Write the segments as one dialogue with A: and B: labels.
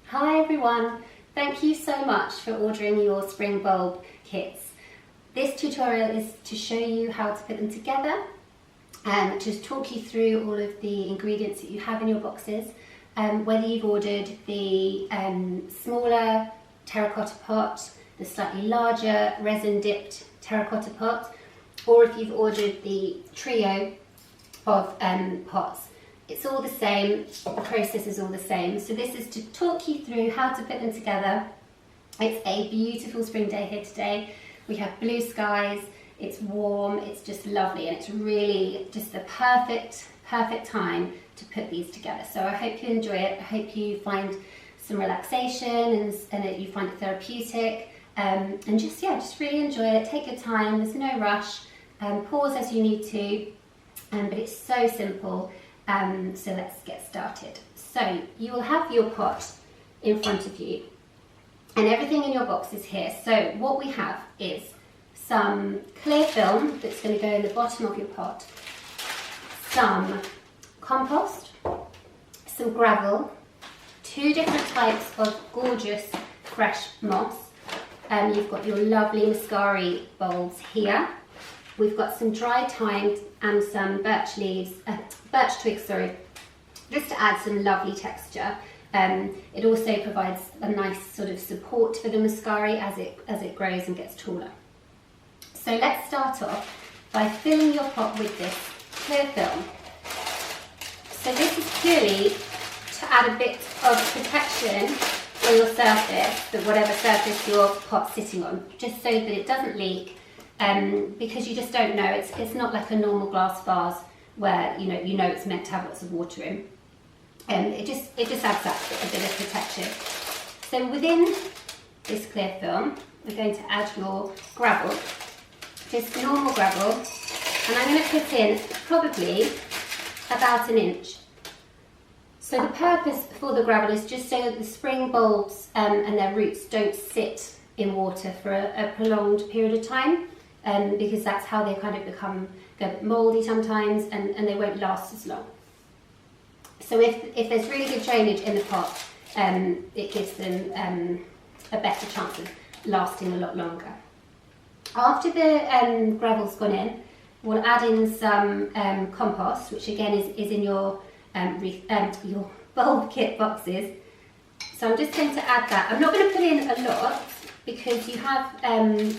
A: Hi everyone, thank you so much for ordering your spring bulb kits. This tutorial is to show you how to put them together and just talk you through all of the ingredients that you have in your boxes, whether you've ordered the smaller terracotta pot, the slightly larger resin dipped terracotta pot, or if you've ordered the trio of pots. It's all the same, the process is all the same. So this is to talk you through how to put them together. It's a beautiful spring day here today. We have blue skies, it's warm, it's just lovely, and it's really just the perfect time to put these together. So I hope you enjoy it. I hope you find some relaxation and that you find it therapeutic. And just really enjoy it. Take your time, there's no rush. Pause as you need to, but it's so simple. So let's get started. So you will have your pot in front of you and everything in your box is here. So what we have is some clear film that's going to go in the bottom of your pot, some compost, some gravel, two different types of gorgeous fresh moss. You've got your lovely Muscari bulbs here. We've got some dry thyme and some birch twigs, just to add some lovely texture. It also provides a nice sort of support for the Muscari as it grows and gets taller. So let's start off by filling your pot with this clear film. So this is purely to add a bit of protection for your surface, for whatever surface your pot's sitting on, just so that it doesn't leak. Because you just don't know, it's not like a normal glass vase where you know it's meant to have lots of water in. It just adds that a bit of protection. So within this clear film, we're going to add your gravel, just normal gravel, and I'm going to put in probably about an inch. So the purpose for the gravel is just so that the spring bulbs and their roots don't sit in water for a prolonged period of time. Because that's how they kind of become mouldy sometimes, and they won't last as long. So if there's really good drainage in the pot, it gives them a better chance of lasting a lot longer. After the gravel's gone in, we'll add in some compost, which again is in your bulb kit boxes. So I'm just going to add that. I'm not going to put in a lot because you have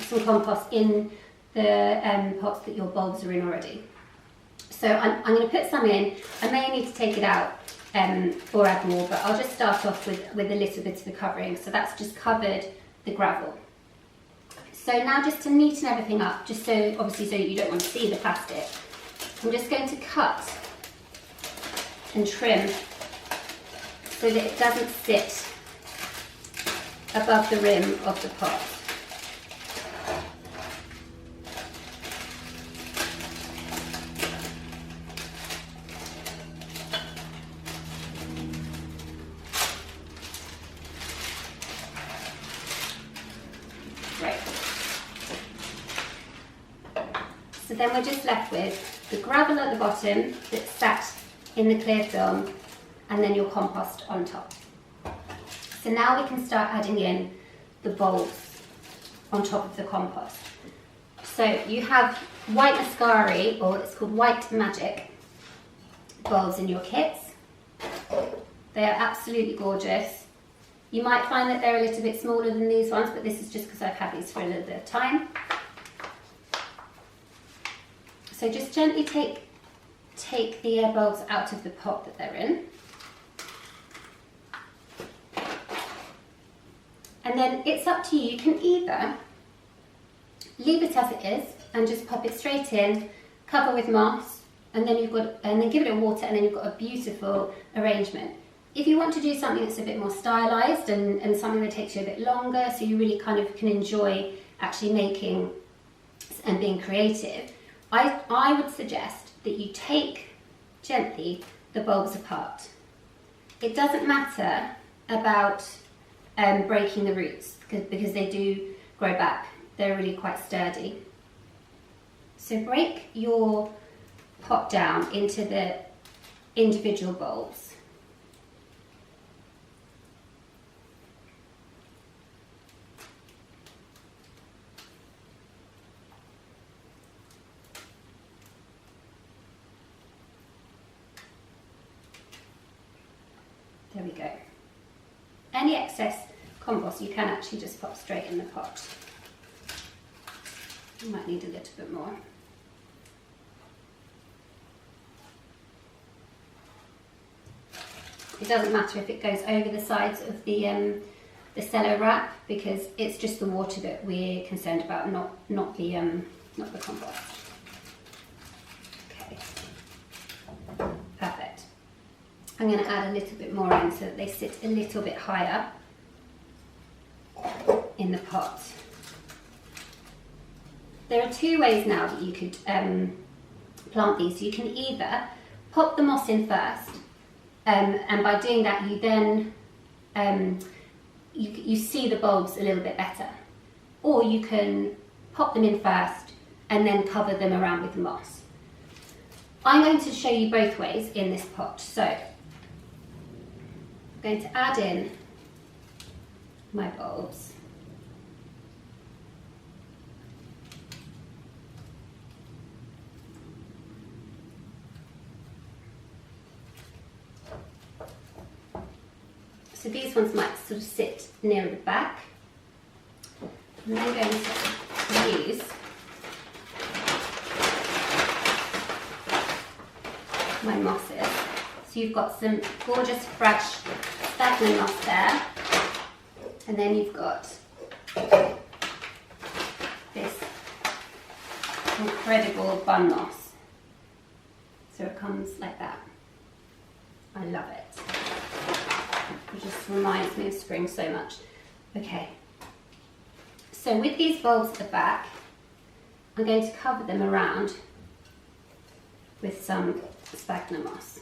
A: some compost in the pots that your bulbs are in already. So I'm going to put some in. I may need to take it out or add more, but I'll just start off with a little bit of the covering. So that's just covered the gravel. So now just to neaten everything up, just so you don't want to see the plastic, I'm just going to cut and trim so that it doesn't sit above the rim of the pot. Right. So then we're just left with the gravel at the bottom that's sat in the clear film, and then your compost on top. So now we can start adding in the bulbs on top of the compost. So you have white Muscari, or it's called White Magic bulbs in your kits. They are absolutely gorgeous. You might find that they're a little bit smaller than these ones, but this is just because I've had these for a little bit of time. So just gently take the bulbs out of the pot that they're in. And then it's up to you. You can either leave it as it is and just pop it straight in, cover with moss, and then give it a water, and then you've got a beautiful arrangement. If you want to do something that's a bit more stylized and something that takes you a bit longer, so you really kind of can enjoy actually making and being creative, I would suggest that you take gently the bulbs apart. It doesn't matter about breaking the roots because they do grow back. They're really quite sturdy. So break your pot down into the individual bulbs. go. Any excess compost you can actually just pop straight in the pot. You might need a little bit more. It doesn't matter if it goes over the sides of the cello wrap, because it's just the water that we're concerned about, not the compost. Okay, perfect. I'm going to add a little bit more in so that they sit a little bit higher in the pot. There are two ways now that you could plant these. You can either pop the moss in first, and by doing that you then you see the bulbs a little bit better, or you can pop them in first and then cover them around with the moss. I'm going to show you both ways in this pot. So I'm going to add in my bulbs. So these ones might sort of sit near the back. And I'm going to use my mosses. So you've got some gorgeous fresh sphagnum moss there, and then you've got this incredible bun moss. So it comes like that. I love it. It just reminds me of spring so much. Okay, so with these bulbs at the back, I'm going to cover them around with some sphagnum moss.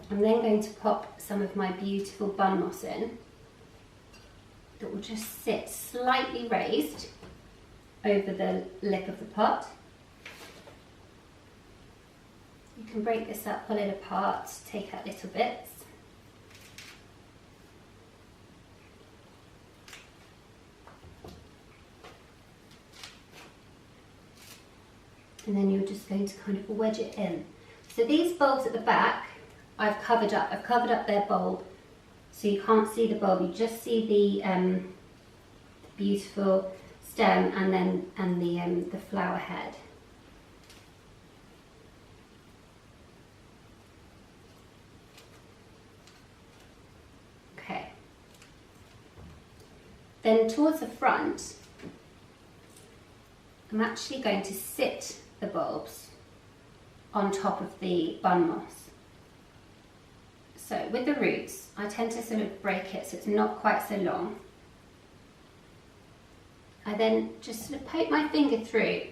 A: I'm then going to pop some of my beautiful bun moss in that will just sit slightly raised over the lip of the pot. You can break this up, pull it apart, take out little bits. And then you're just going to kind of wedge it in. So these bulbs at the back, I've covered up. I've covered up their bulb, so you can't see the bulb. You just see the beautiful stem and the flower head. Okay. Then towards the front, I'm actually going to sit the bulbs on top of the bun moss. So with the roots, I tend to sort of break it so it's not quite so long. I then just sort of poke my finger through,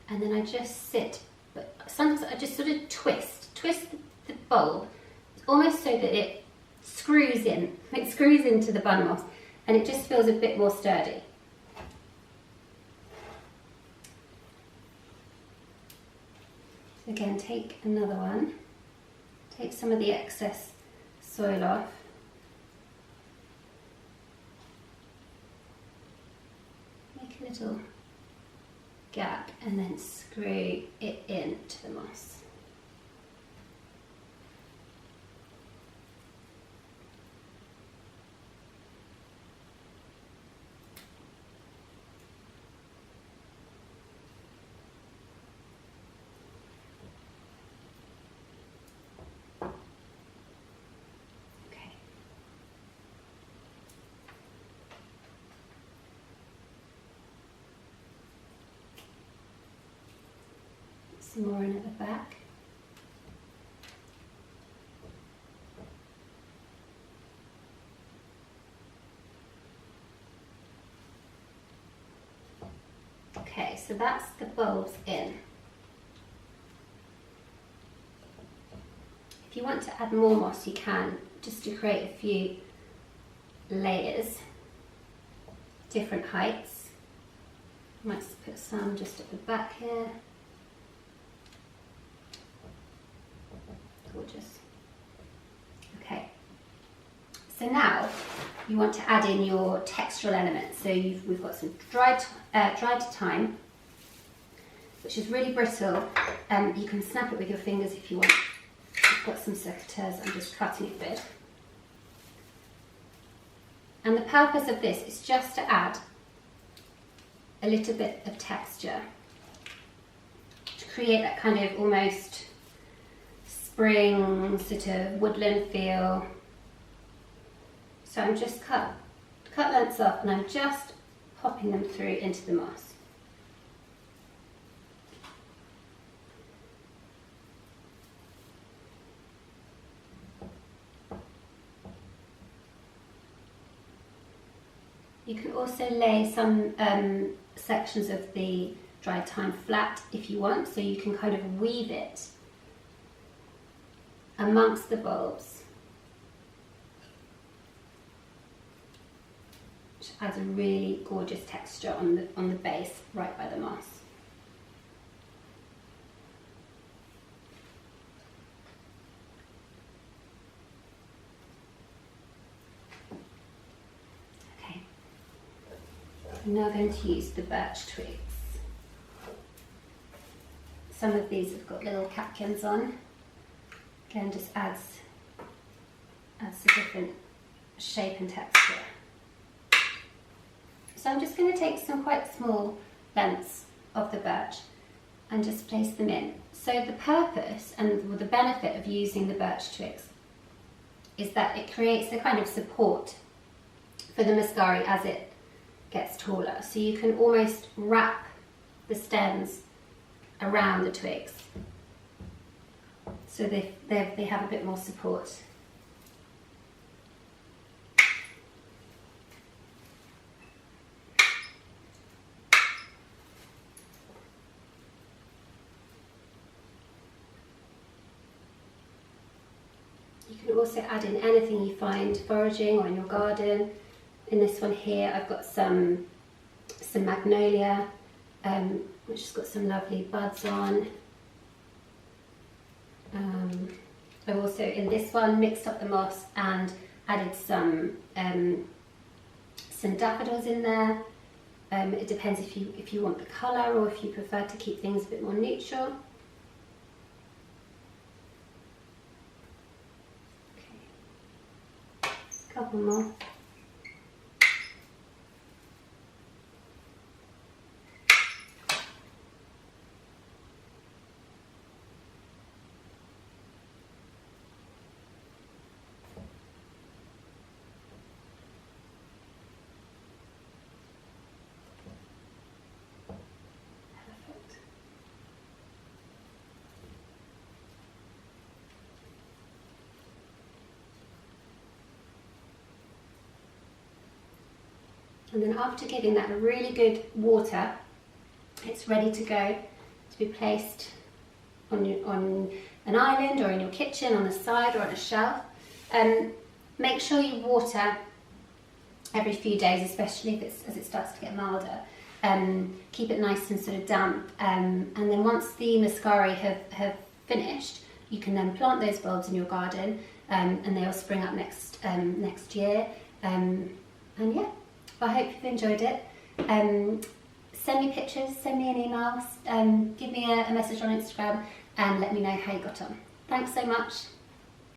A: and then I just sit, but sometimes I just sort of twist the bulb, almost so that it screws into the bun moss, and it just feels a bit more sturdy. So again, take another one, take some of the excess soil off. Make a little gap and then screw it into the moss. Some more in at the back. Okay, so that's the bulbs in. If you want to add more moss, you can, just to create a few layers, different heights. I might put some just at the back here. Gorgeous. Okay, so now you want to add in your textural elements. So we've got some dried thyme, which is really brittle. You can snap it with your fingers if you want. I've got some secateurs, I'm just cutting it bit. And the purpose of this is just to add a little bit of texture, to create that kind of almost spring, sort of woodland feel. So I'm just cut lengths off, and I'm just popping them through into the moss. You can also lay some sections of the dried thyme flat if you want, so you can kind of weave it amongst the bulbs, which adds a really gorgeous texture on the base right by the moss. I'm now going to use the birch twigs. Some of these have got little catkins on. Again, just adds a different shape and texture. So I'm just going to take some quite small lengths of the birch and just place them in. So the purpose and the benefit of using the birch twigs is that it creates a kind of support for the muscari as it gets taller, so you can almost wrap the stems around the twigs so they have a bit more support. You can also add in anything you find foraging or in your garden. In this one here, I've got some magnolia, which has got some lovely buds on. I've also, in this one, mixed up the moss and added some daffodils in there. It depends if you want the colour or if you prefer to keep things a bit more neutral. Okay. A couple more. And then after giving that a really good water, it's ready to go to be placed on an island or in your kitchen, on the side or on a shelf. Make sure you water every few days, especially as it starts to get milder. Keep it nice and sort of damp, and then once the muscari have finished, you can then plant those bulbs in your garden, and they'll spring up next year. And yeah. I hope you've enjoyed it. Send me pictures, send me an email, give me a message on Instagram and let me know how you got on. Thanks so much.